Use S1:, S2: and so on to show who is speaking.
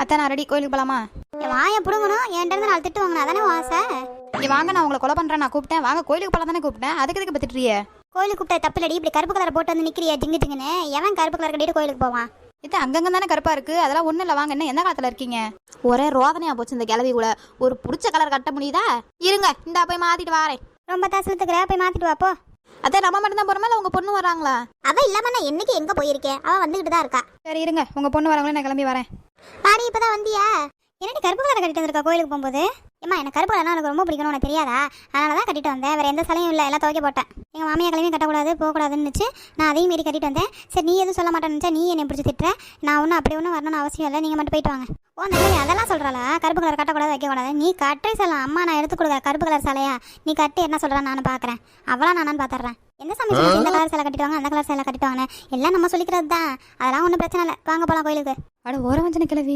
S1: அத்தை நான் ரெடி, கோயிலுக்கு போலாமா?
S2: வாயை பிடுங்கணும், என்கிட்ட இருந்து 4 திட்டு வாங்கினா அதானே ஆசை.
S1: இங்க வாங்க, நான் உங்களை கொலை பண்றேன். நான் கூப்பிட்டேன் வாங்க, கோயிலுக்கு போலாம் தானே கூப்பிட்டேன். அதுக்கு எதுக்கு பத்திட்டுறியே?
S2: கோயிலுக்கு கூப்பிட்ட தப்புலடி, இப்படி கருப்பு கலர் போட்டு வந்து நிக்கிறியா ஜிங்கு ஜிங்குன்னு? எவன் கருப்பு கலர் கட்டிட்டு கோயிலுக்கு போவான்?
S1: இது அங்கங்க தானே கருப்பா இருக்கு, அதெல்லாம் ஒண்ணு இல்ல. வாங்க, என்ன எந்த காலத்துல இருக்கீங்க? ஒரே ரோதனையா போச்சு இந்த கிளவி கூட. ஒரு புடிச்ச கலர் கட்ட முடியுதா? இருங்க, இந்தா போய் மாத்திட்டு வாரேன்.
S2: ரொம்ப தசலத்துக்குற, போய் மாத்திட்டு வாப்போ.
S1: அத்தை நம்ம மட்டும் தான் போறோமா, இல்ல உங்க பொண்ணு வராங்களா?
S2: அவ இல்லாம நான் என்னைக்கு எங்க போயிருக்கேன்? அவ வந்துகிட்டு தான் இருக்கா.
S1: சரி இருங்க, உங்க பொண்ணு வராங்களே, நான் கிளம்பி வரேன்.
S2: பாடி இப்பதான் வந்தியா? என்னடி கருப்பு கலர் கட்டிட்டு வந்திருக்கா கோயிலுக்கு போகும்போது? ஏமா எனக்கு கருப்பு கலர்னா எனக்கு ரொம்ப பிடிக்கணும், உனக்கு தெரியாதா? அதனால தான் கட்டிட்டு வந்தேன், வேற எந்த சலையும் இல்லை, எல்லாம் துவைக்க போட்டேன். எங்கள் மாமியா கிளம்பியும் கட்டக்கூடாது போகக்கூடாதுன்னு நினச்சி நான் அதையும் மீறி கட்டிட்டு வந்தேன். சரி நீ எதுவும் சொல்ல மாட்டேன்னு நினச்சா நீ என்னை பிடிச்சி திட்டுற. நான் ஒன்றும் அப்படி ஒன்றும் வரணும்னு அவசியம் இல்லை, நீங்கள் மட்டும் போயிட்டு வாங்க. ஓ நல்ல அதெல்லாம் சொல்கிறாளா? கருப்பு கலர் கட்டக்கூடாது வைக்கக்கூடாது. நீ கட்டே சொல்லலாம், அம்மா நான் எடுத்து கொடுக்குற கருப்பு கலர் சிலையா நீ கட்டி என்ன சொல்கிறான் நான் பார்க்குறேன். அவளா நானும் பார்த்துட்றேன். எந்த சமயம் இந்த கலர் சிலை கட்டிட்டு வாங்க, அந்த கலர் சிலை கட்டிட்டு வாங்க, எல்லாம் நம்ம சொல்லிக்கிறது தான். அதெல்லாம் ஒன்றும் பிரச்சனை இல்லை, வாங்க போகலாம் கோயிலுக்கு.
S1: அட ஓரம் வச்சுன கிளவி,